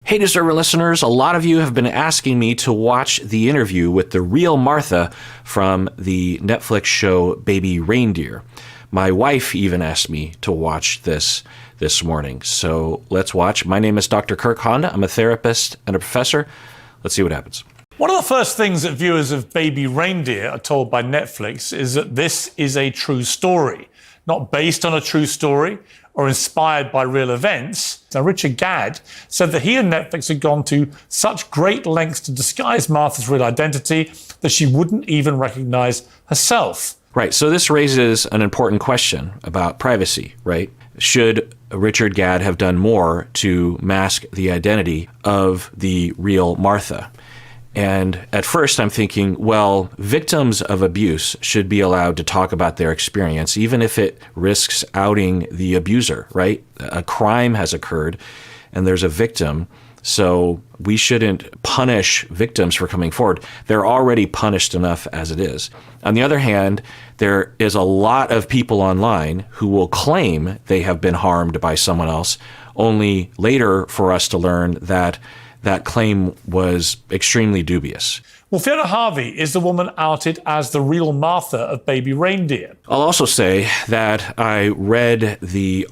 Hey, Deserver listeners, a lot of you have been asking me to watch the interview with the real Martha from the Netflix show Baby Reindeer. My wife even asked me to watch this morning. So let's watch. My name is Dr. Kirk Honda. I'm a therapist and a professor. Let's see what happens. One of the first things that viewers of Baby Reindeer are told by Netflix is that this is a true story, not based on a true story or inspired by real events. Now, Richard Gadd said that he and Netflix had gone to such great lengths to disguise Martha's real identity that she wouldn't even recognize herself. Right, so this raises an important question about privacy, right? Should Richard Gadd have done more to mask the identity of the real Martha? And at first I'm thinking, well, victims of abuse should be allowed to talk about their experience, even if it risks outing the abuser, right? A crime has occurred and there's a victim, so we shouldn't punish victims for coming forward. They're already punished enough as it is. On the other hand, there is a lot of people online who will claim they have been harmed by someone else, only later for us to learn that that claim was extremely dubious. Well, Fiona Harvey is the woman outed as the real Martha of Baby Reindeer. I'll also say that I read the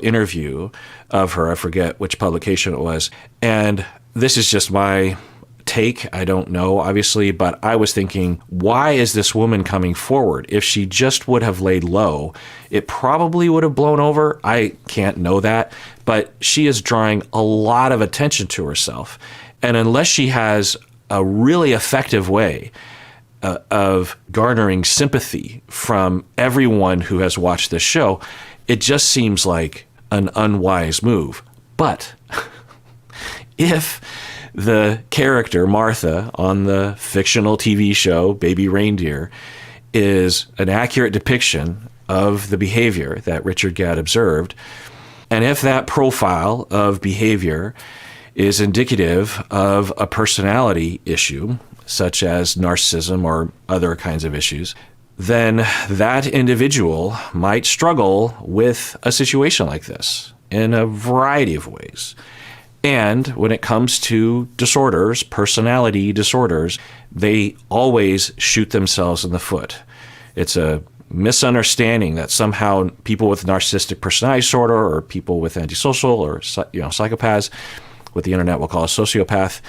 interview of her, I forget which publication it was, and this is just my take. I don't know, obviously, but I was thinking, why is this woman coming forward? If she just would have laid low, it probably would have blown over. I can't know that, but she is drawing a lot of attention to herself. And unless she has a really effective way of garnering sympathy from everyone who has watched this show, it just seems like an unwise move. But if the character, Martha, on the fictional TV show, Baby Reindeer, is an accurate depiction of the behavior that Richard Gadd observed, and if that profile of behavior is indicative of a personality issue, such as narcissism or other kinds of issues, then that individual might struggle with a situation like this in a variety of ways. And when it comes to disorders, personality disorders, they always shoot themselves in the foot. It's a misunderstanding that somehow people with narcissistic personality disorder or people with antisocial or psychopaths, what the internet will call a sociopath,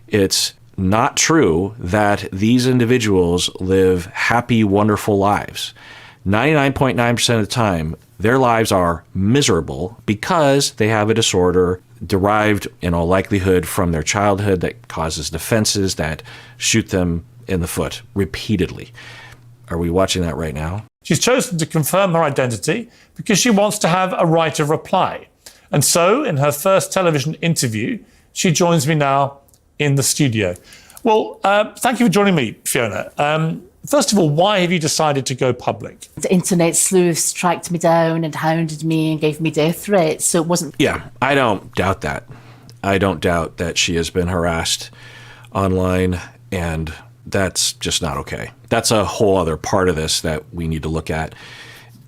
it's not true that these individuals live happy, wonderful lives. 99.9% of the time, their lives are miserable because they have a disorder derived in all likelihood from their childhood that causes defenses that shoot them in the foot repeatedly. Are we watching that right now? She's chosen to confirm her identity because she wants to have a right of reply. And so, in her first television interview, she joins me now in the studio. Well, thank you for joining me, Fiona. First of all, why have you decided to go public? The internet sleuths tracked me down and hounded me and gave me death threats, so it wasn't... Yeah, I don't doubt that. I don't doubt that she has been harassed online, and that's just not okay. That's a whole other part of this that we need to look at,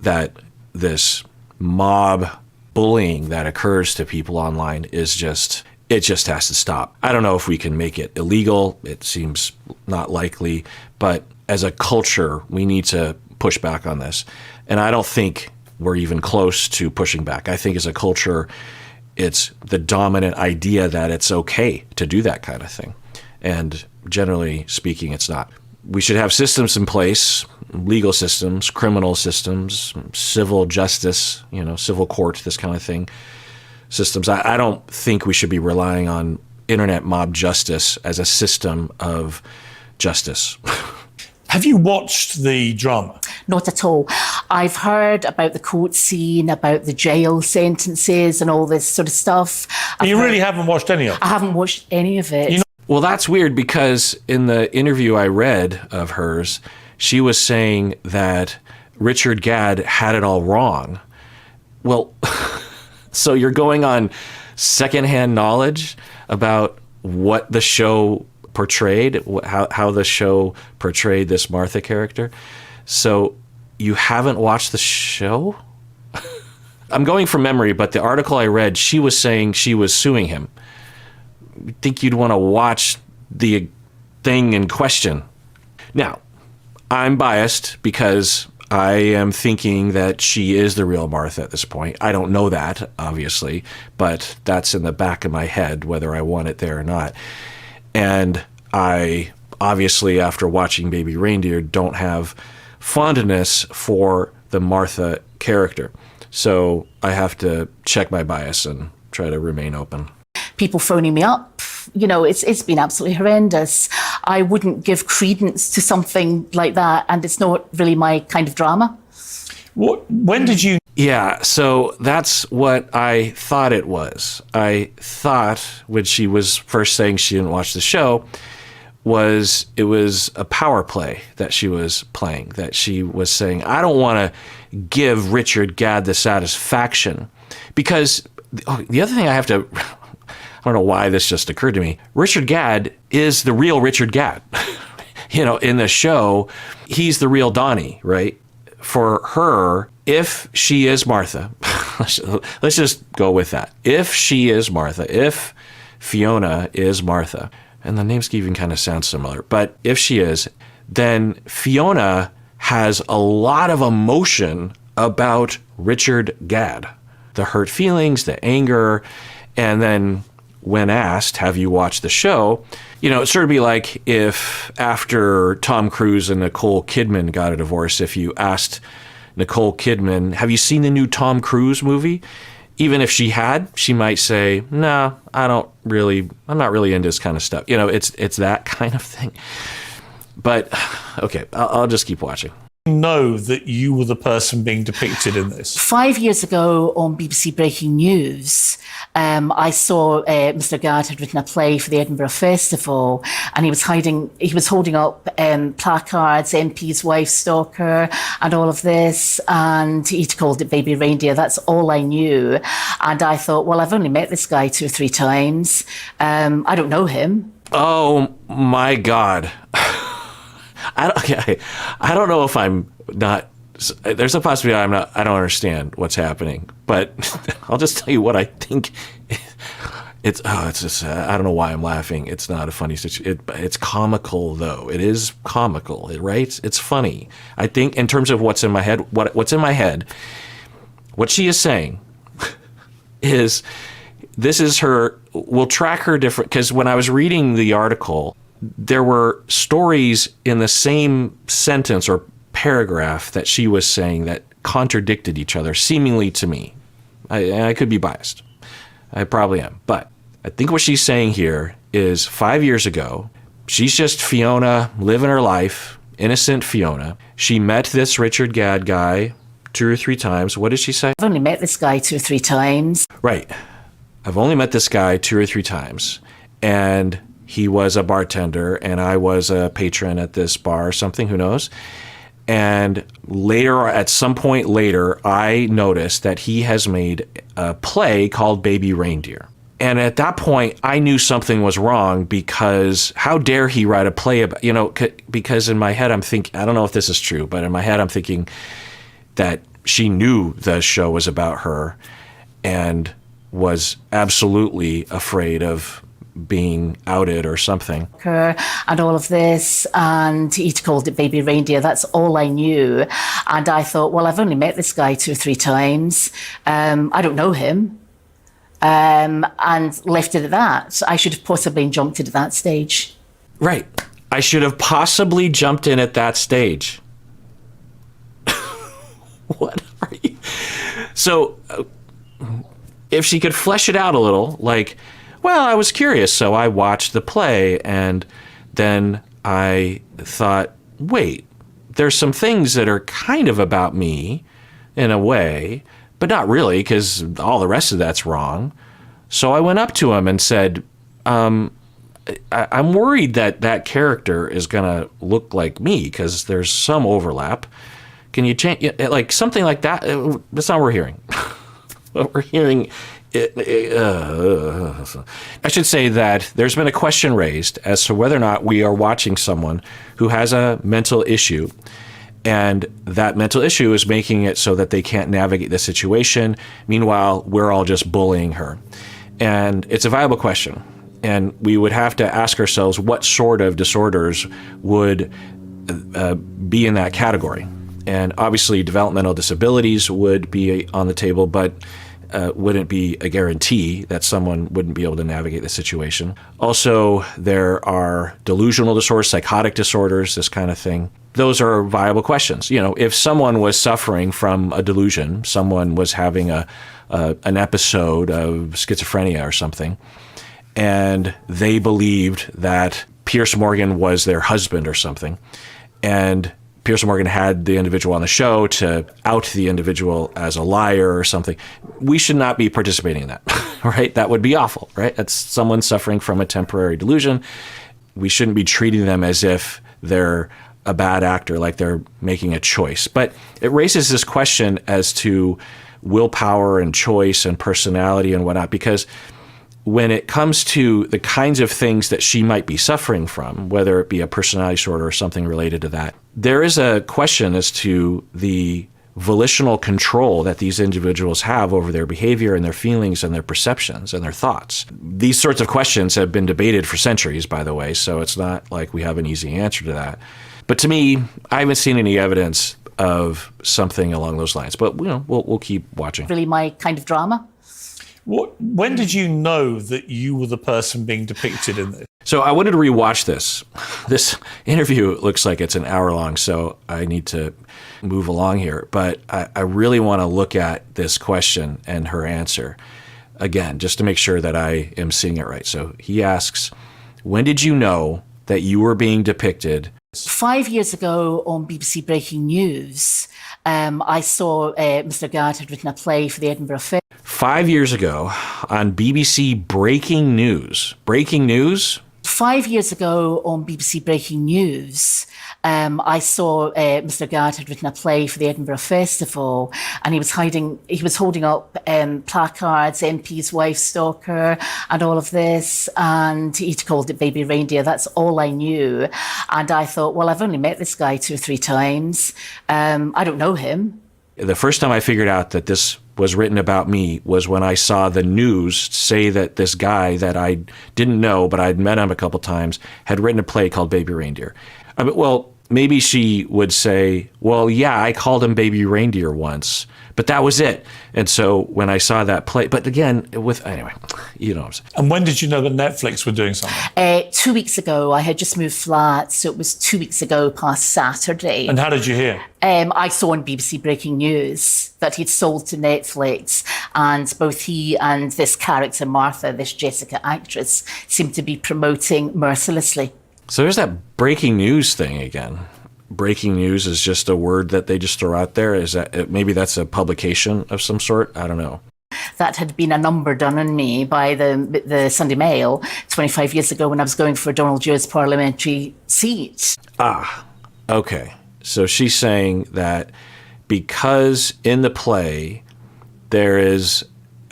that this mob bullying that occurs to people online is just... It just has to stop. I don't know if we can make it illegal. It seems not likely, but as a culture, we need to push back on this. And I don't think we're even close to pushing back. I think as a culture, it's the dominant idea that it's okay to do that kind of thing. And generally speaking, it's not. We should have systems in place, legal systems, criminal systems, civil justice, civil court, this kind of thing. Systems. I don't think we should be relying on internet mob justice as a system of justice. Have you watched the drama? Not at all. I've heard about the court scene, about the jail sentences and all this sort of stuff. You really haven't watched any of it? I haven't watched any of it. Well, that's weird because in the interview I read of hers, she was saying that Richard Gadd had it all wrong. Well... So you're going on secondhand knowledge about what the show portrayed, how the show portrayed this Martha character. So you haven't watched the show? I'm going from memory, but the article I read, she was saying she was suing him think you'd want to watch the thing in question. Now, I'm biased because I am thinking that she is the real Martha at this point. I don't know that, obviously, but that's in the back of my head, whether I want it there or not. And I, obviously, after watching Baby Reindeer, don't have fondness for the Martha character. So I have to check my bias and try to remain open. People phoning me up, you know, it's been absolutely horrendous. I wouldn't give credence to something like that, and it's not really my kind of drama. When did you... Yeah, so that's what I thought it was. I thought when she was first saying she didn't watch the show, it was a power play that she was playing, that she was saying, I don't want to give Richard Gadd the satisfaction. Because the other thing I have to... I don't know why this just occurred to me. Richard Gadd is the real Richard Gadd. You know, in the show, he's the real Donnie, right? For her, if she is Martha, let's just go with that. If she is Martha, if Fiona is Martha, and the names even kind of sound similar, but if she is, then Fiona has a lot of emotion about Richard Gadd. The hurt feelings, the anger, and then when asked, have you watched the show? You know, it'd sort of be like if after Tom Cruise and Nicole Kidman got a divorce, if you asked Nicole Kidman, have you seen the new Tom Cruise movie? Even if she had, she might say, no, I'm not really into this kind of stuff. You know, it's that kind of thing. But, okay, I'll just keep watching. Know that you were the person being depicted in this? 5 years ago on BBC Breaking News, I saw Mr. Gadd had written a play for the Edinburgh Festival, and he was holding up placards, MP's wife stalker, and all of this, and he'd called it Baby Reindeer. That's all I knew. And I thought, well, I've only met this guy 2 or 3 times. I don't know him. Oh my God. I don't know if I'm not. There's a possibility I don't understand what's happening, but I'll just tell you what I think. It's just, I don't know why I'm laughing. It's not a funny situation. It's comical though. It is comical, right? It's funny. I think in terms of what's in my head, what's in my head, what she is saying is this is her. We'll track her different, because when I was reading the article, there were stories in the same sentence or paragraph that she was saying that contradicted each other, seemingly to me. I could be biased. I probably am. But I think what she's saying here is 5 years ago, she's just Fiona living her life, innocent Fiona. She met this Richard Gadd guy 2 or 3 times. What did she say? I've only met this guy 2 or 3 times. Right. I've only met this guy 2 or 3 times. And he was a bartender, and I was a patron at this bar or something, who knows. And later, at some point later, I noticed that he has made a play called Baby Reindeer. And at that point, I knew something was wrong, because how dare he write a play about, you know, because in my head, I'm thinking, I don't know if this is true, but in my head, I'm thinking that she knew the show was about her and was absolutely afraid of being outed or something. Her and all of this, and he'd called it Baby Reindeer. That's all I knew. And I thought, well, I've only met this guy 2 or 3 times. I don't know him. And left it at that. I should have possibly jumped in at that stage. Right. I should have possibly jumped in at that stage. What are you? So, if she could flesh it out a little, like, well, I was curious, so I watched the play, and then I thought, wait, there's some things that are kind of about me in a way, but not really, because all the rest of that's wrong. So I went up to him and said, I'm worried that character is going to look like me, because there's some overlap. Can you change, like something like that? That's not what we're hearing. What we're hearing, I should say that there's been a question raised as to whether or not we are watching someone who has a mental issue, and that mental issue is making it so that they can't navigate the situation. Meanwhile, we're all just bullying her. And it's a viable question. And we would have to ask ourselves what sort of disorders would be in that category. And obviously developmental disabilities would be on the table, but wouldn't be a guarantee that someone wouldn't be able to navigate the situation. Also, there are delusional disorders, psychotic disorders, this kind of thing. Those are viable questions. You know, if someone was suffering from a delusion, someone was having an episode of schizophrenia or something, and they believed that Piers Morgan was their husband or something, and Piers Morgan had the individual on the show to out the individual as a liar or something, we should not be participating in that, right? That would be awful, right? That's someone suffering from a temporary delusion. We shouldn't be treating them as if they're a bad actor, like they're making a choice. But it raises this question as to willpower and choice and personality and whatnot, because when it comes to the kinds of things that she might be suffering from, whether it be a personality disorder or something related to that, there is a question as to the volitional control that these individuals have over their behavior and their feelings and their perceptions and their thoughts. These sorts of questions have been debated for centuries, by the way, so it's not like we have an easy answer to that. But to me, I haven't seen any evidence of something along those lines. But you know, we'll keep watching. Really my kind of drama. When did you know that you were the person being depicted in this? So I wanted to rewatch this. This interview looks like it's an hour long, so I need to move along here. But I really want to look at this question and her answer again, just to make sure that I am seeing it right. So he asks, when did you know that you were being depicted? 5 years ago on BBC Breaking News, I saw Mr. Gad had written a play for the Edinburgh Fair. 5 years ago on BBC Breaking News. Breaking News? 5 years ago on BBC Breaking News, I saw Mr. Gad had written a play for the Edinburgh Festival, and he was holding up placards, MP's wife stalker, and all of this, and he'd called it Baby Reindeer. That's all I knew. And I thought, well, I've only met this guy 2 or 3 times. I don't know him. The first time I figured out that this was written about me was when I saw the news say that this guy that I didn't know, but I'd met him a couple times, had written a play called Baby Reindeer. I mean, well, maybe she would say, well, yeah, I called him Baby Reindeer once, but that was it. And so when I saw that play, but again, anyway, you know what I'm saying. And when did you know that Netflix were doing something? 2 weeks ago. I had just moved flats, so it was 2 weeks ago past Saturday. And how did you hear? I saw on BBC Breaking News that he'd sold to Netflix, and both he and this character, Martha, this Jessica actress, seemed to be promoting mercilessly. So there's that breaking news thing again. Breaking news is just a word that they just throw out there. Is that maybe that's a publication of some sort? I don't know. That had been a number done on me by the Sunday Mail 25 years ago when I was going for Donald Joe's parliamentary seat. Ah, okay. So she's saying that because in the play there is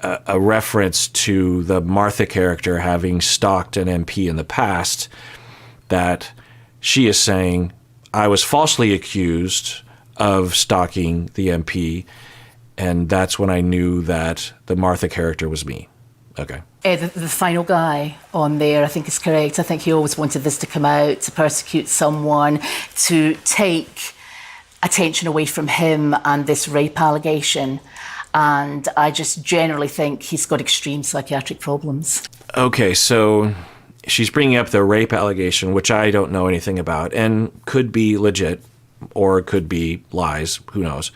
a reference to the Martha character having stalked an MP in the past, that she is saying, I was falsely accused of stalking the MP, and that's when I knew that the Martha character was me. Okay. The final guy on there, I think, is correct. I think he always wanted this to come out, to persecute someone, to take attention away from him and this rape allegation. And I just generally think he's got extreme psychiatric problems. Okay, so she's bringing up the rape allegation, which I don't know anything about, and could be legit or could be lies. Who knows?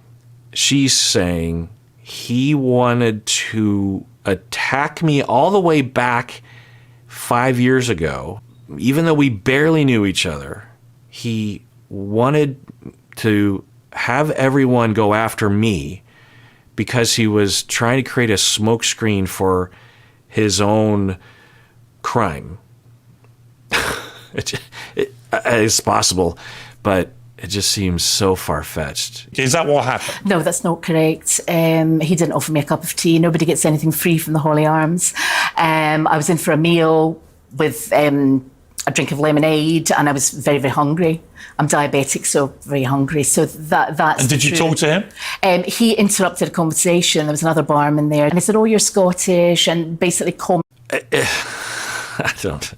She's saying he wanted to attack me all the way back 5 years ago. Even though we barely knew each other, he wanted to have everyone go after me because he was trying to create a smokescreen for his own crime. It's possible, but it just seems so far-fetched. Is that what happened? No, that's not correct. He didn't offer me a cup of tea. Nobody gets anything free from the Holy Arms. I was in for a meal with a drink of lemonade, and I was very, very hungry. I'm diabetic, so very hungry. So that's. And did you talk to him? He interrupted a conversation. There was another barman there, and he said, "Oh, you're Scottish," and basically I don't.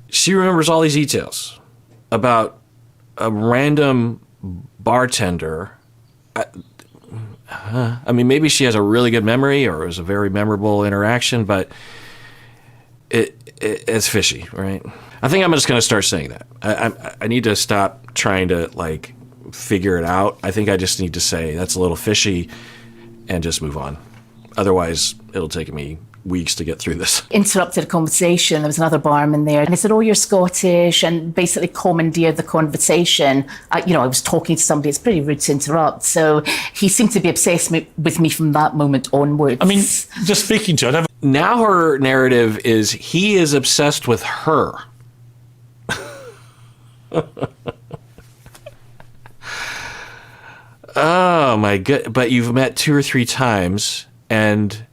She remembers all these details about a random bartender. I mean, maybe she has a really good memory or it was a very memorable interaction, but it's fishy, right? I think I'm just going to start saying that. I need to stop trying to, like, figure it out. I think I just need to say that's a little fishy and just move on. Otherwise, it'll take me weeks to get through this. Interrupted a conversation. There was another barman there, and he said, "Oh, you're Scottish," and basically commandeered the conversation. I was talking to somebody. It's pretty rude to interrupt. So he seemed to be obsessed with me from that moment onwards. I mean, just speaking to her, now her narrative is he is obsessed with her. Oh my god! But you've met 2 or 3 times, and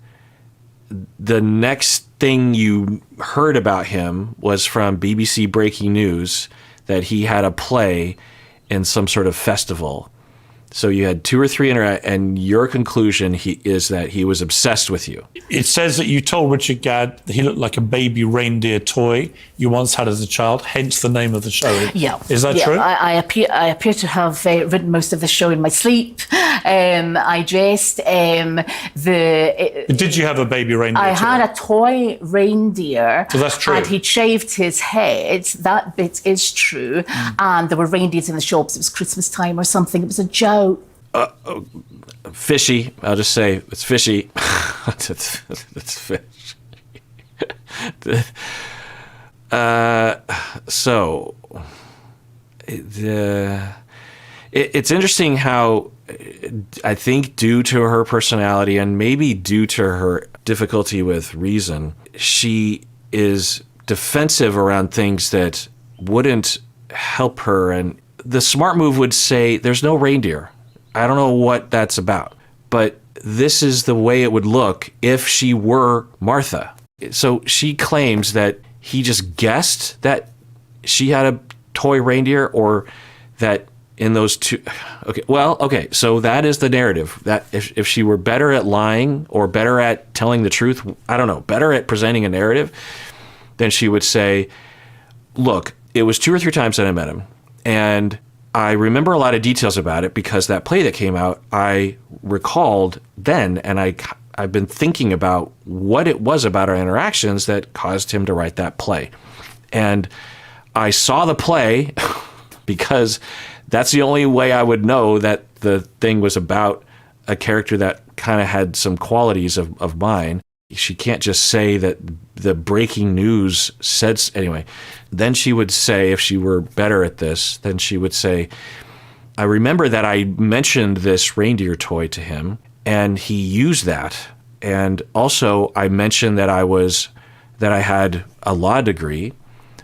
the next thing you heard about him was from BBC Breaking News that he had a play in some sort of festival. So you had 2 or 3 and your conclusion is that he was obsessed with you. It says that you told Richard Gadd that he looked like a baby reindeer toy you once had as a child, hence the name of the show. Yeah. Is that true? I appear to have written most of the show in my sleep. I dressed Did you have a baby reindeer I toy? had a toy reindeer. So that's true. And he'd shaved his head. That bit is true. And there were reindeers in the shops. It was Christmas time or something. It was a joke. Fishy. I'll just say it's fishy. It's fishy. So it's interesting how I think due to her personality and maybe due to her difficulty with reason, she is defensive around things that wouldn't help her. And the smart move would say, there's no reindeer. I don't know what that's about, but this is the way it would look if she were Martha. So she claims that he just guessed that she had a toy reindeer, or that in those two. Okay. So that is the narrative, that if she were better at lying or better at telling the truth, I don't know, better at presenting a narrative, then she would say, look, it was 2 or 3 times that I met him, and I remember a lot of details about it because that play that came out, I recalled then, and I've been thinking about what it was about our interactions that caused him to write that play. And I saw the play because that's the only way I would know that the thing was about a character that kind of had some qualities of mine. She can't just say that the breaking news said. Anyway, then she would say, if she were better at this, then she would say, I remember that I mentioned this reindeer toy to him and he used that. And also I mentioned that I had a law degree.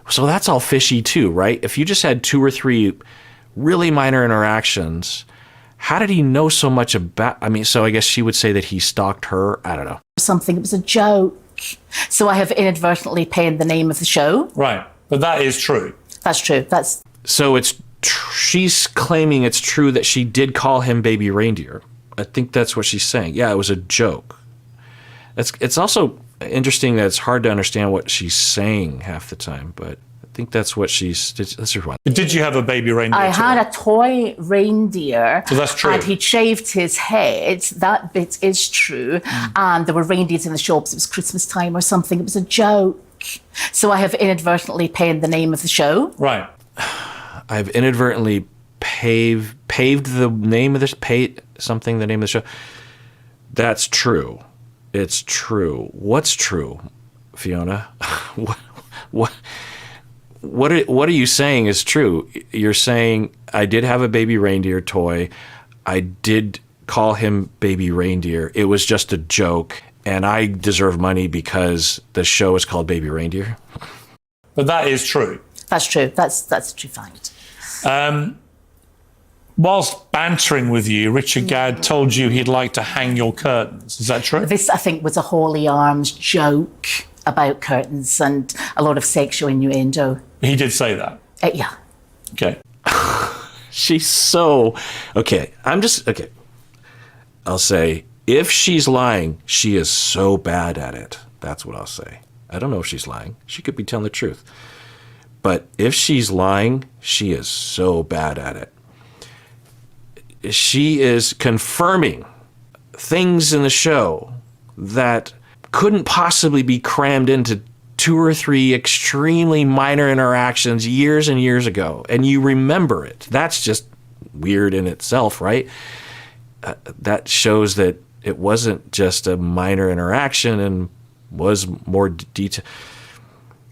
So that's all fishy too, right? If you just had 2 or 3 really minor interactions, how did he know so much about, so I guess she would say that he stalked her. I don't know. Something. It was a joke. So I have inadvertently penned the name of the show. Right. But that is true. That's true. So she's claiming it's true that she did call him baby reindeer. I think that's what she's saying. Yeah, it was a joke. It's also interesting that it's hard to understand what she's saying half the time, but I think that's what let's rewind. Did you have a baby reindeer I toy? had a toy reindeer. So that's true. And he'd shaved his head. That bit is true. And there were reindeers in the shops. It was Christmas time or something. It was a joke. So I have inadvertently penned the name of the show. Right. I've inadvertently paved the name of this, the name of the show. That's true. It's true. What's true, Fiona? What are you saying is true? You're saying I did have a baby reindeer toy. I did call him baby reindeer. It was just a joke, and I deserve money because the show is called Baby Reindeer. But that is true. That's true. That's a true fact. Whilst bantering with you, Richard Gadd told you he'd like to hang your curtains. Is that true? This, I think, was a holy arms joke about curtains and a lot of sexual innuendo. He did say that? Yeah. Okay. She's so... Okay, I'll say, if she's lying, she is so bad at it. That's what I'll say. I don't know if she's lying. She could be telling the truth. But if she's lying, she is so bad at it. She is confirming things in the show that couldn't possibly be crammed into 2 or 3 extremely minor interactions years and years ago. And you remember it. That's just weird in itself, right? That shows that it wasn't just a minor interaction and was more detailed.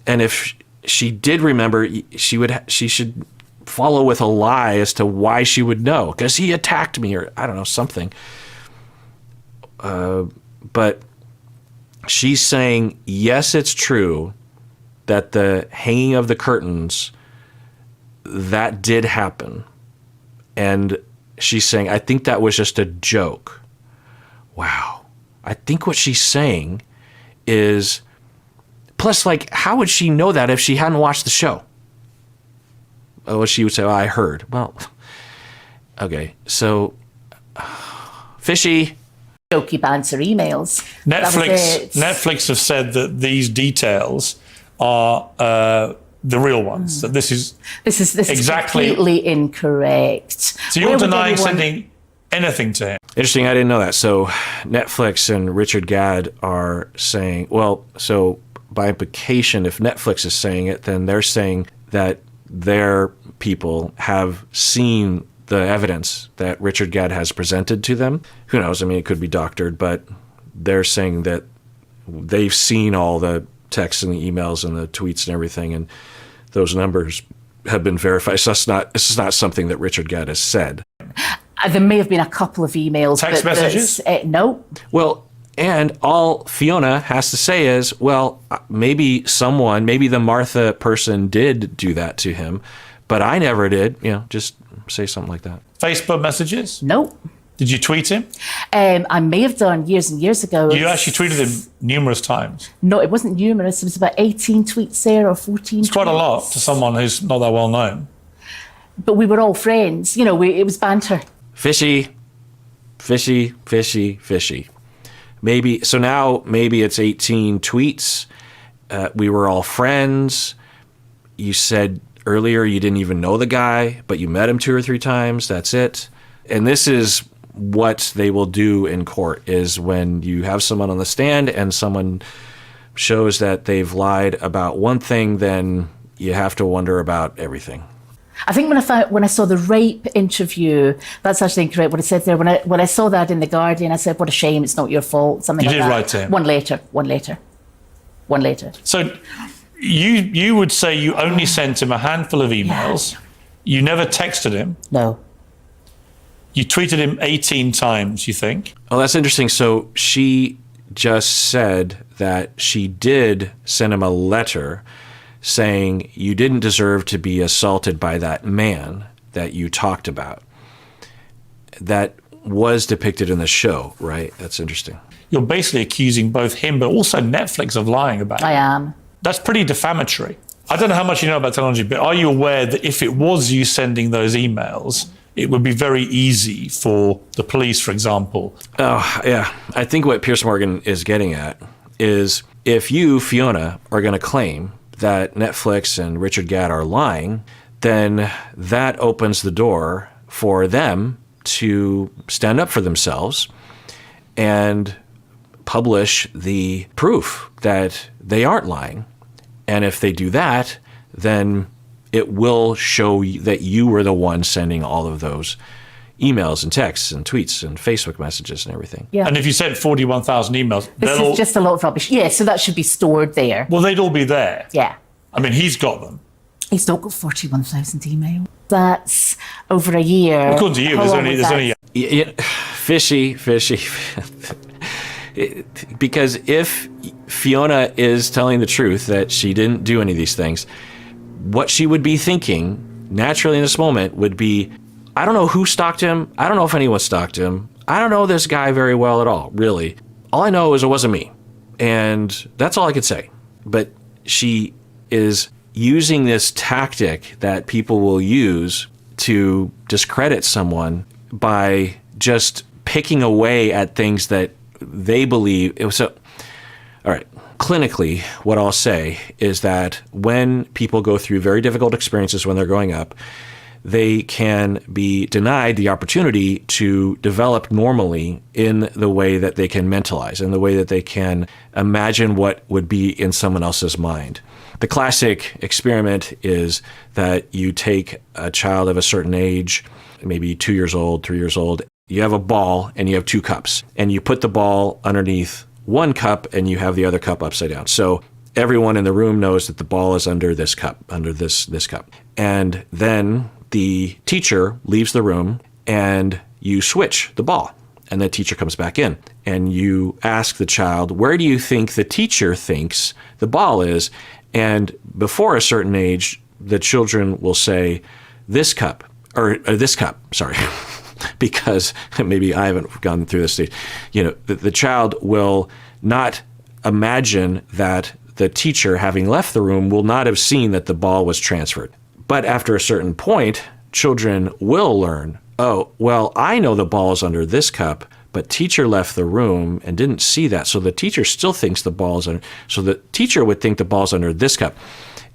And if she did remember, she should follow with a lie as to why she would know, because he attacked me, or I don't know, something. But she's saying, yes, it's true that the hanging of the curtains, that did happen. And she's saying, I think that was just a joke. Wow. I think what she's saying is, plus, like, how would she know that if she hadn't watched the show? Oh, she would say, oh, I heard. Well, okay, so, fishy. Jokey banter emails. Netflix have said that these details are the real ones. That this is exactly completely incorrect. So you're denying sending anything to him? Interesting, I didn't know that. So Netflix and Richard Gadd are saying, well, so by implication, if Netflix is saying it, then they're saying that their people have seen the evidence that Richard Gadd has presented to them. Who knows? I mean, it could be doctored, but they're saying that they've seen all the texts and the emails and the tweets and everything, and those numbers have been verified. So this is not something that Richard Gadd has said. There may have been a couple of emails. Text messages? No. Well, and all Fiona has to say is, well, maybe the Martha person did do that to him, but I never did. Just say something like that. Facebook messages? Nope. Did you tweet him? I may have done years and years ago. You actually tweeted him numerous times. No, it wasn't numerous. It was about 18 tweets there, or 14 It's quite a lot to someone who's not that well known. But we were all friends. It was banter. Fishy, fishy, fishy, fishy. Maybe it's 18 tweets. We were all friends. You said earlier you didn't even know the guy, but you met him 2 or 3 times. That's it. And this is what they will do in court, is when you have someone on the stand and someone shows that they've lied about one thing, then you have to wonder about everything. I think when I saw the rape interview, that's actually incorrect what it said there. When I saw that in The Guardian, I said, what a shame, it's not your fault. Something like that. You did write to him? One later. So you would say you only sent him a handful of emails. Yeah. You never texted him? No. You tweeted him 18 times, you think? Oh, that's interesting. So she just said that she did send him a letter saying you didn't deserve to be assaulted by that man that you talked about. That was depicted in the show, right? That's interesting. You're basically accusing both him but also Netflix of lying about it. I am. That's pretty defamatory. I don't know how much you know about technology, but are you aware that if it was you sending those emails, it would be very easy for the police, for example? Oh, yeah. I think what Piers Morgan is getting at is, if you, Fiona, are going to claim that Netflix and Richard Gadd are lying, then that opens the door for them to stand up for themselves and publish the proof that they aren't lying. And if they do that, then it will show that you were the one sending all of those emails and texts and tweets and Facebook messages and everything. Yeah. And if you sent 41,000 emails, this is just a lot of rubbish. Yeah, so that should be stored there. Well, they'd all be there. Yeah. I mean, he's got them. He's not got 41,000 emails. That's over a year. According to you, there's only fishy. Because if Fiona is telling the truth that she didn't do any of these things, what she would be thinking naturally in this moment would be, I don't know who stalked him. I don't know if anyone stalked him. I don't know this guy very well at all, really. All I know is it wasn't me. And that's all I could say. But she is using this tactic that people will use to discredit someone by just picking away at things that they believe. All right, Clinically, what I'll say is that when people go through very difficult experiences when they're growing up, they can be denied the opportunity to develop normally in the way that they can mentalize, in the way that they can imagine what would be in someone else's mind. The classic experiment is that you take a child of a certain age, maybe 2 years old, 3 years old, you have a ball and you have 2 cups, and you put the ball underneath one cup and you have the other cup upside down. So everyone in the room knows that the ball is under this cup, under this cup. And then the teacher leaves the room and you switch the ball, and the teacher comes back in and you ask the child, where do you think the teacher thinks the ball is? And before a certain age, the children will say this cup, sorry, because maybe I haven't gone through this stage. The child will not imagine that the teacher, having left the room, will not have seen that the ball was transferred. But after a certain point, children will learn, oh, well, I know the ball is under this cup, but teacher left the room and didn't see that. So the teacher still thinks the ball is under, so the teacher would think the ball's under this cup.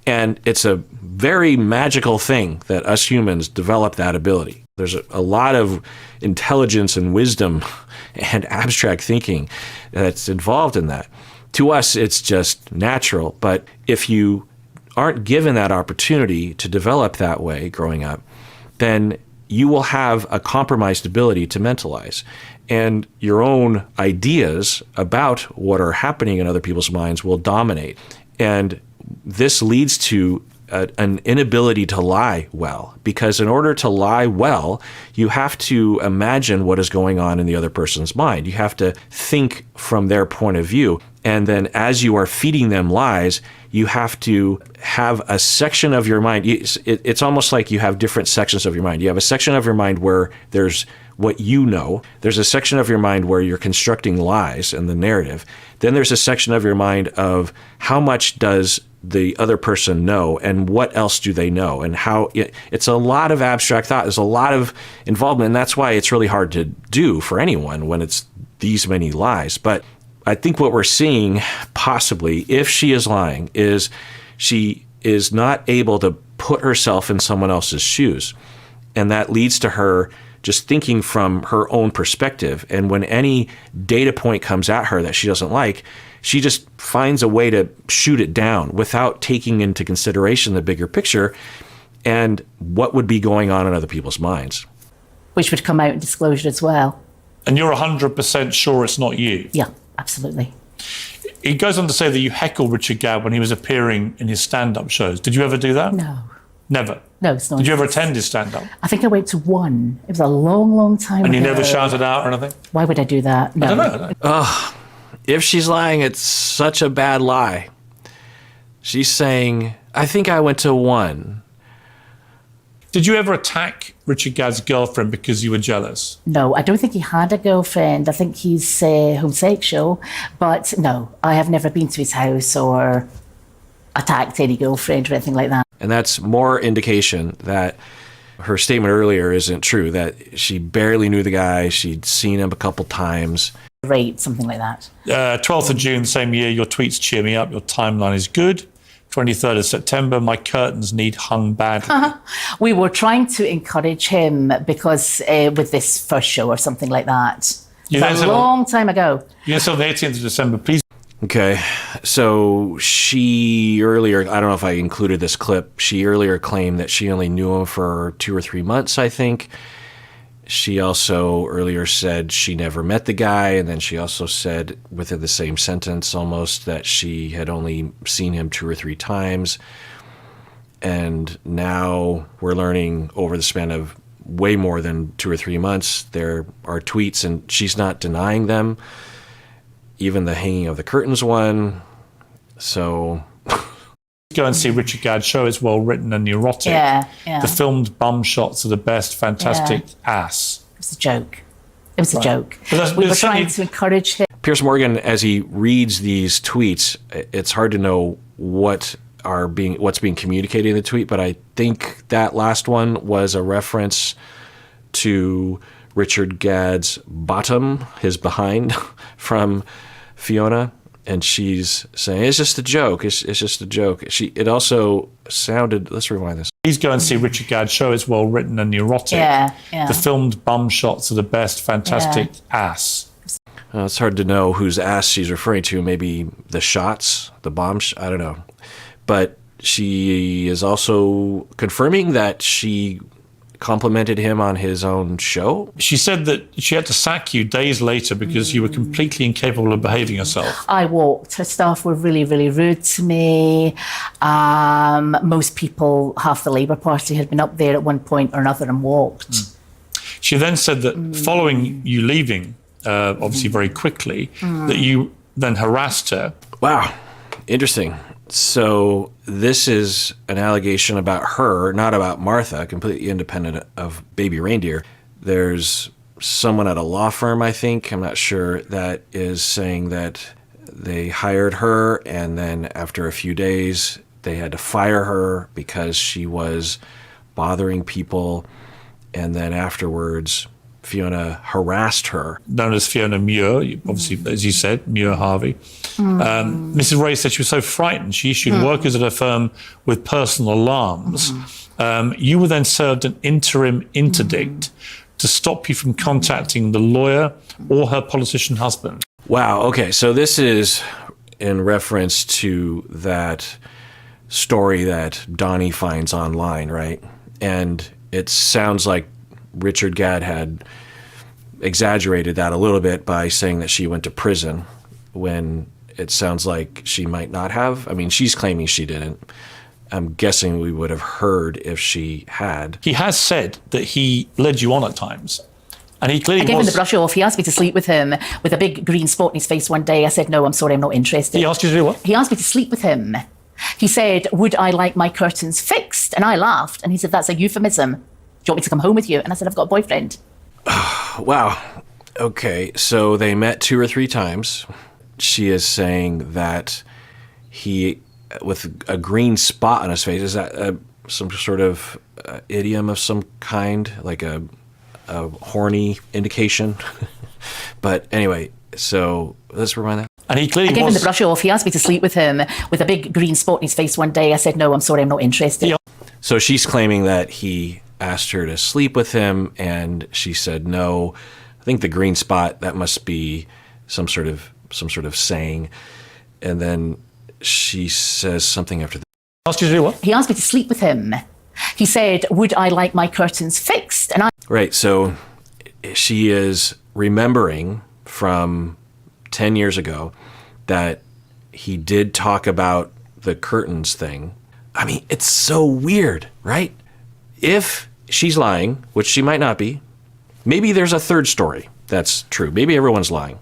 And it's a very magical thing that us humans develop that ability. There's a lot of intelligence and wisdom and abstract thinking that's involved in that. To us, it's just natural. But if you aren't given that opportunity to develop that way growing up, then you will have a compromised ability to mentalize. And your own ideas about what are happening in other people's minds will dominate. And this leads to an inability to lie well, because in order to lie well, you have to imagine what is going on in the other person's mind. You have to think from their point of view. And then as you are feeding them lies, you have to have a section of your mind. It's almost like you have different sections of your mind. You have a section of your mind where there's what you know. There's a section of your mind where you're constructing lies in the narrative. Then there's a section of your mind of how much does the other person know and what else do they know, and how it's a lot of abstract thought. There's a lot of involvement, and that's why it's really hard to do for anyone when it's these many lies. But I think what we're seeing, possibly, if she is lying, is she is not able to put herself in someone else's shoes. And that leads to her just thinking from her own perspective. And when any data point comes at her that she doesn't like, she just finds a way to shoot it down without taking into consideration the bigger picture and what would be going on in other people's minds. Which would come out in disclosure as well. And you're 100% sure it's not you? Yeah, absolutely. He goes on to say that you heckled Richard Gadd when he was appearing in his stand-up shows. Did you ever do that? No. Never? No, it's not. Did you ever attend his stand-up? I think I went to one. It was a long, long time ago. And you never shouted out or anything? Why would I do that? No. I don't know. If she's lying, it's such a bad lie. She's saying, I think I went to one. Did you ever attack Richard Gadd's girlfriend because you were jealous? No, I don't think he had a girlfriend. I think he's homosexual. But no, I have never been to his house or attacked any girlfriend or anything like that. And that's more indication that her statement earlier isn't true, that she barely knew the guy, she'd seen him a couple times. Right, something like that. 12th of June, same year, your tweets cheer me up, your timeline is good. 23rd of September, my curtains need hung badly. We were trying to encourage him because with this first show or something like that. It's a long time ago. Yes, on the 18th of December, please. Okay, so she earlier, I don't know if I included this clip, she earlier claimed that she only knew him for 2 or 3 months, I think. She also earlier said she never met the guy, and then she also said within the same sentence almost that she had only seen him 2 or 3 times. And now we're learning over the span of way more than 2 or 3 months, there are tweets, and she's not denying them. Even the hanging of the curtains one. So go and see Richard Gadd's show. It's well written and erotic. Yeah. The filmed bum shots are the best. Fantastic ass. It was a joke. It was a joke. But we were trying to encourage him. Piers Morgan, as he reads these tweets, it's hard to know what's being communicated in the tweet, but I think that last one was a reference to Richard Gadd's bottom, his behind, from Fiona. And she's saying, it's just a joke. It's just a joke. It also sounded, let's rewind this. Please go and see Richard Gadd's show. It's well written and erotic. Yeah. The filmed bum shots are the best. Fantastic ass. It's hard to know whose ass she's referring to. Maybe the shots, the bombs. I don't know. But she is also confirming that she complimented him on his own show. She said that she had to sack you days later because you were completely incapable of behaving yourself. I walked. Her staff were really, really rude to me. Most people, half the Labour Party, had been up there at one point or another and walked. She then said that following you leaving, obviously very quickly, that you then harassed her. Wow. Interesting. So this is an allegation about her, not about Martha, completely independent of Baby Reindeer. There's someone at a law firm, I think, I'm not sure, that is saying that they hired her and then after a few days they had to fire her because she was bothering people. And then afterwards, Fiona harassed her. Known as Fiona Muir, obviously, as you said, Muir Harvey. Mrs. Ray said she was so frightened, she issued workers at her firm with personal alarms. You were then served an interim interdict to stop you from contacting the lawyer or her politician husband. Wow, okay, so this is in reference to that story that Donnie finds online, right? And it sounds like Richard Gadd had exaggerated that a little bit by saying that she went to prison when it sounds like she might not have. I mean, she's claiming she didn't. I'm guessing we would have heard if she had. He has said that he led you on at times. And he clearly I gave him the brush off. He asked me to sleep with him with a big green spot in his face one day. I said, no, I'm sorry, I'm not interested. He asked you to do what? He asked me to sleep with him. He said, would I like my curtains fixed? And I laughed. And he said, that's a euphemism. Do you want me to come home with you? And I said, I've got a boyfriend. Wow. Okay, so they met 2 or 3 times. She is saying that he, with a green spot on his face, is that some sort of idiom of some kind, like a horny indication? But anyway, so let's rewind that. And he clearly I gave him the brush off. He asked me to sleep with him with a big green spot in his face one day. I said, no, I'm sorry, I'm not interested. So she's claiming that he asked her to sleep with him, and she said no. I think the green spot, that must be some sort of saying. And then she says something after that. Asked you to do what? He asked me to sleep with him. He said, would I like my curtains fixed? And I... Right, so she is remembering from 10 years ago that he did talk about the curtains thing. I mean, it's so weird, right? If she's lying, which she might not be, maybe there's a third story that's true. Maybe everyone's lying.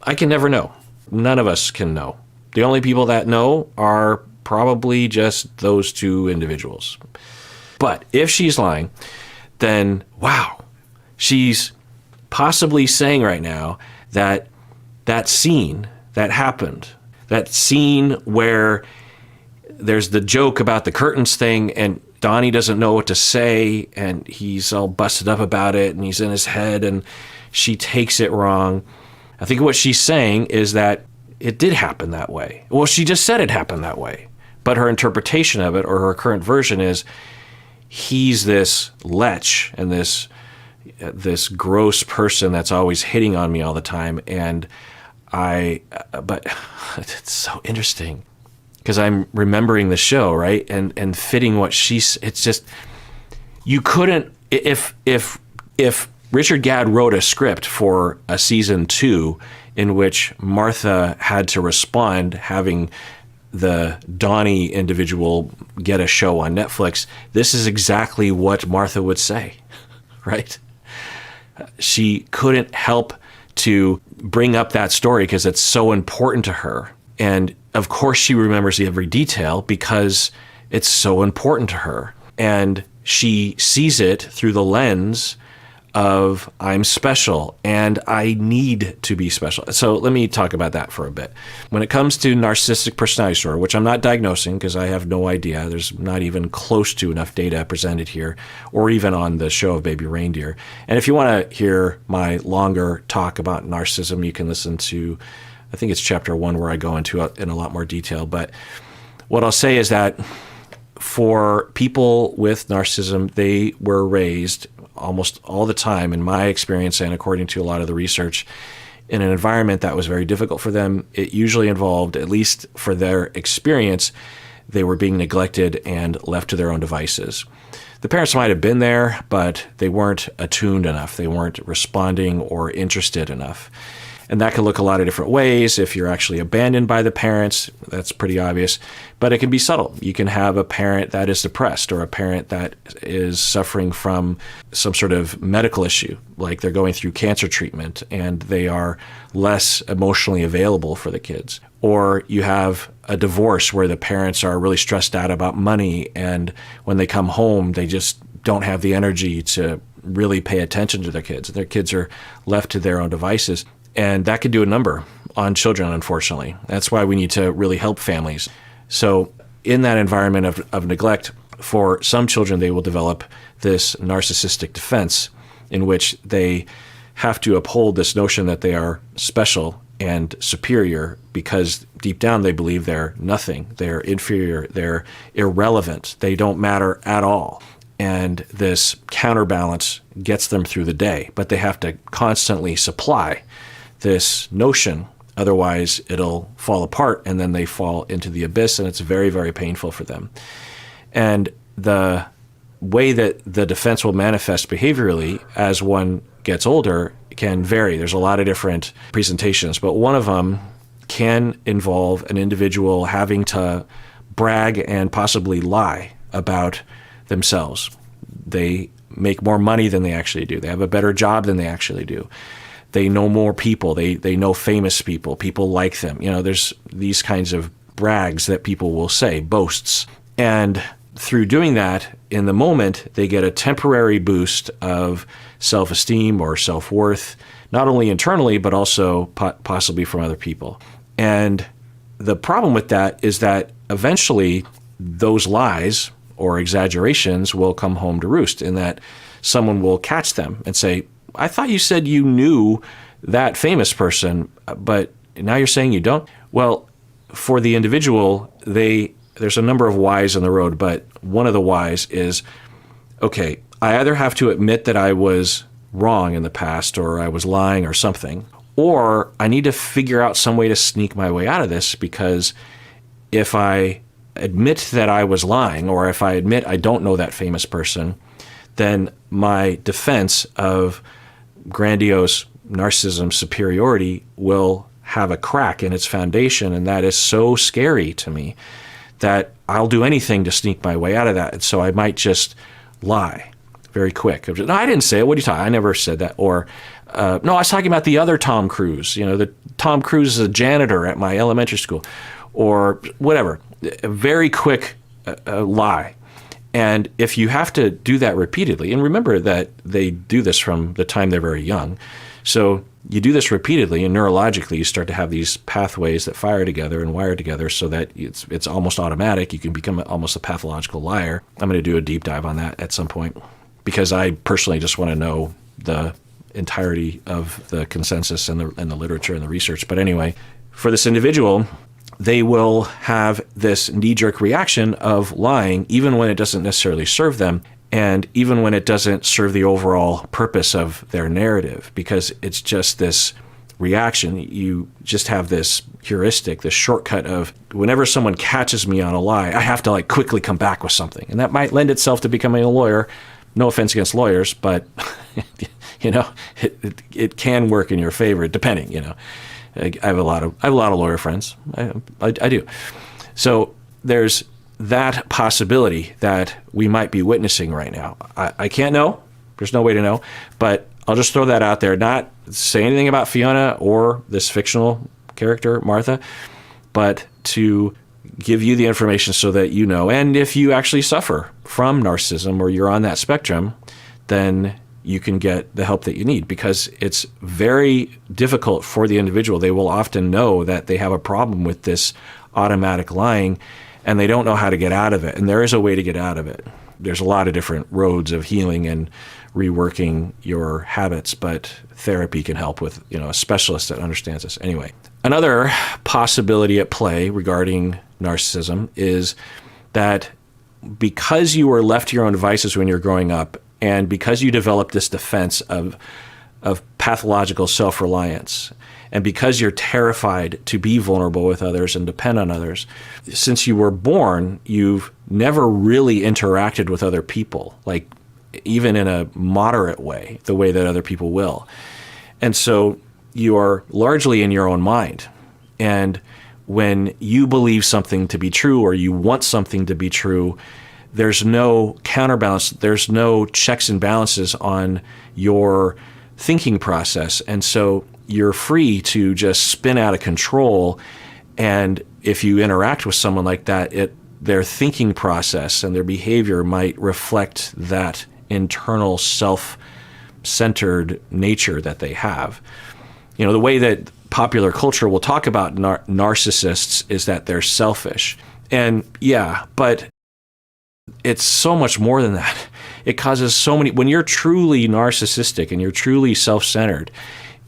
I can never know. None of us can know. The only people that know are probably just those 2 individuals. But if she's lying, then wow, she's possibly saying right now that that scene that happened, that scene where there's the joke about the curtains thing and Donnie doesn't know what to say and he's all busted up about it and he's in his head and she takes it wrong. I think what she's saying is that it did happen that way. Well, she just said it happened that way. But her interpretation of it, or her current version, is he's this lech and this gross person that's always hitting on me all the time. And but it's so interesting because I'm remembering the show, right? And fitting what it's just, you couldn't, if Richard Gadd wrote a script for a season 2 in which Martha had to respond having the Donnie individual get a show on Netflix, this is exactly what Martha would say, right? She couldn't help to bring up that story because it's so important to her. And of course she remembers every detail because it's so important to her. And she sees it through the lens of I'm special and I need to be special. So let me talk about that for a bit. When it comes to narcissistic personality disorder, which I'm not diagnosing because I have no idea, there's not even close to enough data presented here or even on the show of Baby Reindeer. And if you want to hear my longer talk about narcissism, you can listen to I think it's chapter 1 where I go into it in a lot more detail. But what I'll say is that for people with narcissism, they were raised almost all the time, in my experience and according to a lot of the research, in an environment that was very difficult for them. It usually involved, at least for their experience, they were being neglected and left to their own devices. The parents might have been there, but they weren't attuned enough. They weren't responding or interested enough. And that can look a lot of different ways. If you're actually abandoned by the parents, that's pretty obvious. But it can be subtle. You can have a parent that is depressed, or a parent that is suffering from some sort of medical issue, like they're going through cancer treatment and they are less emotionally available for the kids. Or you have a divorce where the parents are really stressed out about money, and when they come home, they just don't have the energy to really pay attention to their kids. Their kids are left to their own devices. And that could do a number on children, unfortunately. That's why we need to really help families. So in that environment of neglect, for some children, they will develop this narcissistic defense in which they have to uphold this notion that they are special and superior, because deep down they believe they're nothing, they're inferior, they're irrelevant, they don't matter at all. And this counterbalance gets them through the day, but they have to constantly supply this notion. Otherwise, it'll fall apart, and then they fall into the abyss, and it's very, very painful for them. And the way that the defense will manifest behaviorally as one gets older can vary. There's a lot of different presentations, but one of them can involve an individual having to brag and possibly lie about themselves. They make more money than they actually do. They have a better job than they actually do. They know more people. They know famous people. People like them. There's these kinds of brags that people will say, boasts. And through doing that, in the moment, they get a temporary boost of self-esteem or self-worth, not only internally, but also possibly from other people. And the problem with that is that eventually those lies or exaggerations will come home to roost, in that someone will catch them and say, I thought you said you knew that famous person, but now you're saying you don't? Well, for the individual, there's a number of whys on the road, but one of the whys is, okay, I either have to admit that I was wrong in the past, or I was lying or something, or I need to figure out some way to sneak my way out of this, because if I admit that I was lying, or if I admit I don't know that famous person, then my defense of grandiose narcissism superiority will have a crack in its foundation, and that is so scary to me that I'll do anything to sneak my way out of that. And so I might just lie very quick. No, I didn't say it. What are you talking? I never said that. Or no, I was talking about the other Tom Cruise. The Tom Cruise is a janitor at my elementary school, or whatever. A very quick lie. And if you have to do that repeatedly, and remember that they do this from the time they're very young, so you do this repeatedly, and neurologically you start to have these pathways that fire together and wire together so that it's almost automatic. You can become almost a pathological liar. I'm going to do a deep dive on that at some point, because I personally just want to know the entirety of the consensus and the literature and the research. But anyway, for this individual, they will have this knee-jerk reaction of lying, even when it doesn't necessarily serve them, and even when it doesn't serve the overall purpose of their narrative, because it's just this reaction. You just have this heuristic, this shortcut of, whenever someone catches me on a lie, I have to quickly come back with something. And that might lend itself to becoming a lawyer. No offense against lawyers, but it can work in your favor, depending. I have a lot of lawyer friends. I do. So there's that possibility that we might be witnessing right now. I can't know. There's no way to know. But I'll just throw that out there. Not say anything about Fiona or this fictional character, Martha, but to give you the information so that you know. And if you actually suffer from narcissism, or you're on that spectrum, then you can get the help that you need, because it's very difficult for the individual. They will often know that they have a problem with this automatic lying, and they don't know how to get out of it. And there is a way to get out of it. There's a lot of different roads of healing and reworking your habits, but therapy can help with, a specialist that understands this. Anyway, Another possibility at play regarding narcissism is that because you were left to your own devices when you're growing up, and because you developed this defense of pathological self-reliance, and because you're terrified to be vulnerable with others and depend on others, since you were born, you've never really interacted with other people, like even in a moderate way, the way that other people will. And so you are largely in your own mind. And when you believe something to be true or you want something to be true, there's no counterbalance, there's no checks and balances on your thinking process. And so you're free to just spin out of control. And if you interact with someone like that, their thinking process and their behavior might reflect that internal self-centered nature that they have. You know, the way that popular culture will talk about narcissists is that they're selfish. And yeah, but it's so much more than that. It causes so many, when you're truly narcissistic and you're truly self-centered,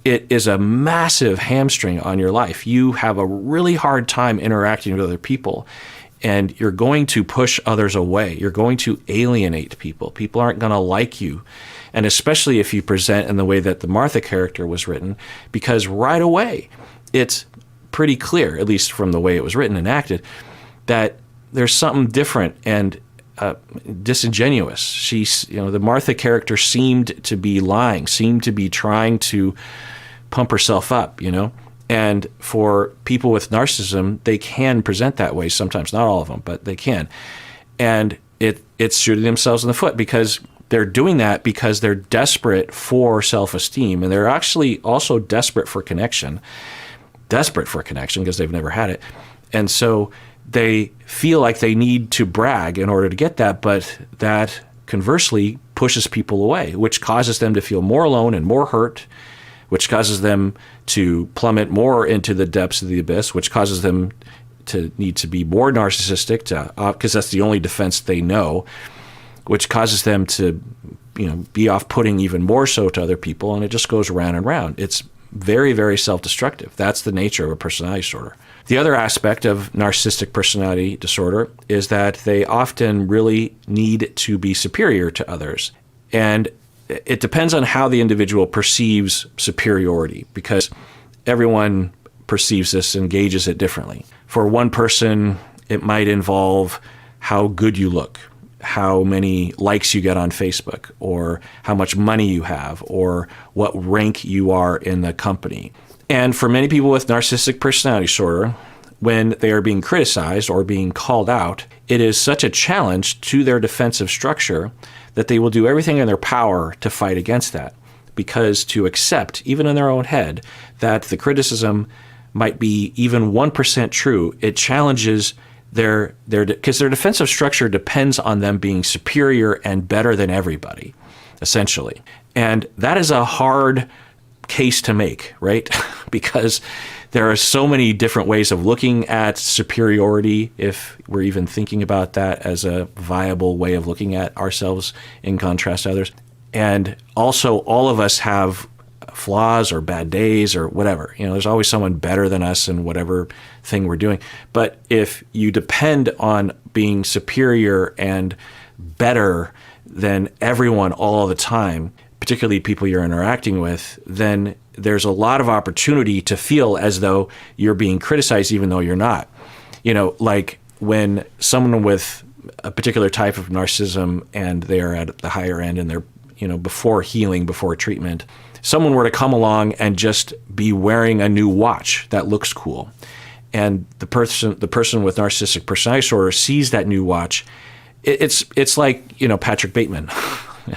it is a massive hamstring on your life. You have a really hard time interacting with other people, and you're going to push others away. You're going to alienate people. People aren't going to like you. And especially if you present in the way that the Martha character was written, because right away it's pretty clear, at least from the way it was written and acted, that there's something different and disingenuous. The Martha character seemed to be lying, seemed to be trying to pump herself up, And for people with narcissism, they can present that way sometimes, not all of them, but they can. And it's shooting themselves in the foot because they're doing that because they're desperate for self-esteem, and they're actually also desperate for connection because they've never had it. And so they feel like they need to brag in order to get that, but that conversely pushes people away, which causes them to feel more alone and more hurt, which causes them to plummet more into the depths of the abyss, which causes them to need to be more narcissistic because that's the only defense they know, which causes them to be off-putting even more so to other people, and it just goes round and round. It's very, very self-destructive. That's the nature of a personality disorder. The other aspect of narcissistic personality disorder is that they often really need to be superior to others. And it depends on how the individual perceives superiority, because everyone perceives this and gauges it differently. For one person, it might involve how good you look, how many likes you get on Facebook, or how much money you have, or what rank you are in the company. And for many people with narcissistic personality disorder, when they are being criticized or being called out, it is such a challenge to their defensive structure that they will do everything in their power to fight against that. Because to accept, even in their own head, that the criticism might be even 1% true, it challenges because their defensive structure depends on them being superior and better than everybody, essentially. And that is a hard case to make, right? Because there are so many different ways of looking at superiority, if we're even thinking about that as a viable way of looking at ourselves in contrast to others. And also, all of us have flaws or bad days or whatever. There's always someone better than us in whatever thing we're doing. But if you depend on being superior and better than everyone all the time, particularly people you're interacting with, then there's a lot of opportunity to feel as though you're being criticized even though you're not. Like when someone with a particular type of narcissism and they are at the higher end and they're, before healing, before treatment, someone were to come along and just be wearing a new watch that looks cool. And the person with narcissistic personality disorder sees that new watch. It's like, Patrick Bateman,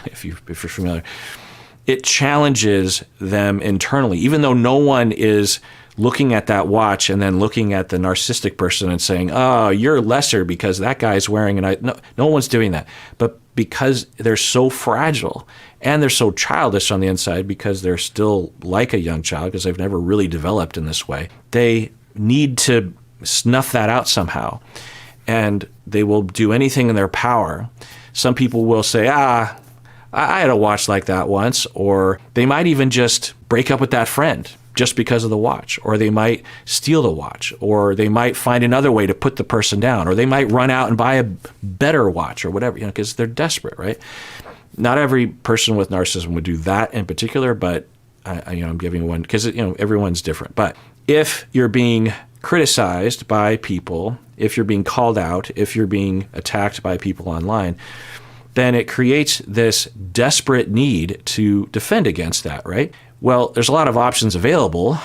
if you're familiar. It challenges them internally, even though no one is looking at that watch and then looking at the narcissistic person and saying, "Oh, you're lesser because that guy's wearing no one's doing that. But because they're so fragile and they're so childish on the inside, because they're still like a young child because they've never really developed in this way, they need to snuff that out somehow. And they will do anything in their power. Some people will say, I had a watch like that once, or they might even just break up with that friend just because of the watch, or they might steal the watch, or they might find another way to put the person down, or they might run out and buy a better watch or whatever, because they're desperate, right? Not every person with narcissism would do that in particular, but I'm giving one because everyone's different. But if you're being criticized by people, if you're being called out, if you're being attacked by people online, then it creates this desperate need to defend against that, right? Well, there's a lot of options available,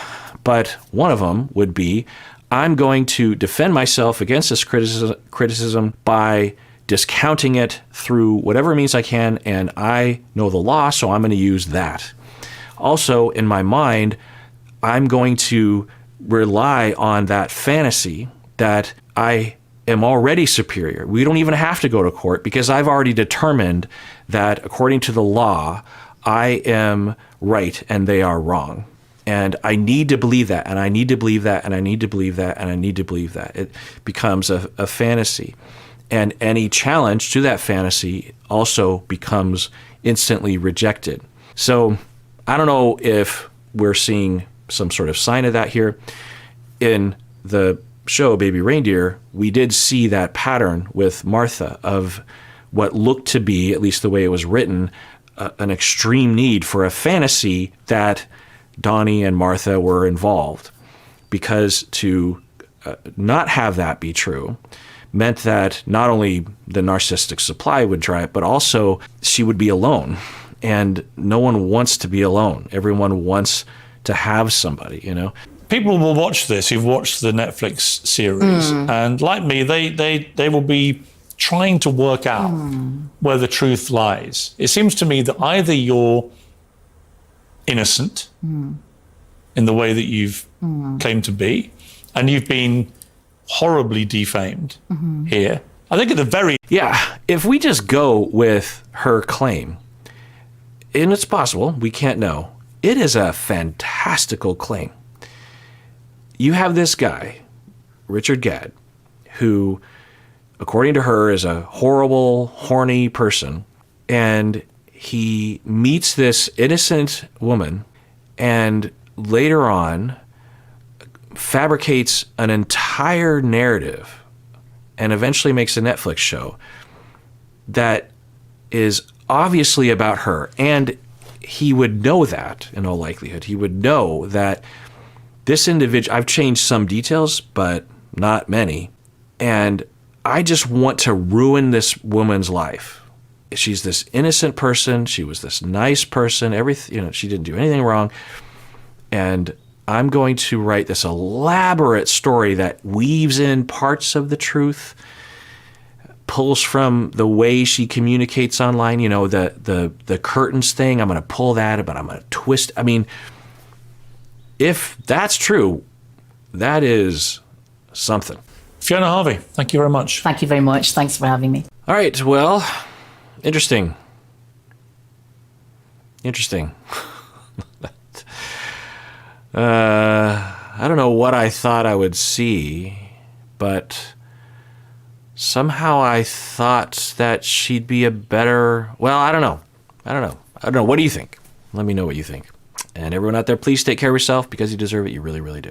but one of them would be, I'm going to defend myself against this criticism by discounting it through whatever means I can, and I know the law, so I'm going to use that. Also, in my mind, I'm going to rely on that fantasy that I am already superior. We don't even have to go to court because I've already determined that according to the law, I am right and they are wrong. And I need to believe that, and I need to believe that, and I need to believe that, and I need to believe that. It becomes a fantasy. And any challenge to that fantasy also becomes instantly rejected. So I don't know if we're seeing some sort of sign of that here. In the show Baby Reindeer, we did see that pattern with Martha of what looked to be, at least the way it was written, an extreme need for a fantasy that Donnie and Martha were involved. Because to not have that be true meant that not only the narcissistic supply would dry up, but also she would be alone. And no one wants to be alone. Everyone wants to have somebody, People will watch this who've watched the Netflix series, and like me, they will be trying to work out where the truth lies. It seems to me that either you're innocent in the way that you've claimed to be, and you've been horribly defamed here. I think at the very... Yeah, if we just go with her claim, and it's possible, we can't know, it is a fantastical claim. You have this guy, Richard Gadd, who, according to her, is a horrible, horny person, and he meets this innocent woman and later on fabricates an entire narrative and eventually makes a Netflix show that is obviously about her. And he would know that, in all likelihood. He would know that this individual, I've changed some details, but not many. And I just want to ruin this woman's life. She's this innocent person. She was this nice person. Everything, she didn't do anything wrong. And I'm going to write this elaborate story that weaves in parts of the truth, pulls from the way she communicates online, the curtains thing. I'm going to pull that, but I'm going to twist. I mean, if that's true, that is something. Fiona Harvey, thank you very much. Thank you very much. Thanks for having me. All right. Well, interesting. I don't know what I thought I would see, but somehow I thought that she'd be a better... Well, I don't know. What do you think? Let me know what you think. And everyone out there, please take care of yourself because you deserve it. You really, really do.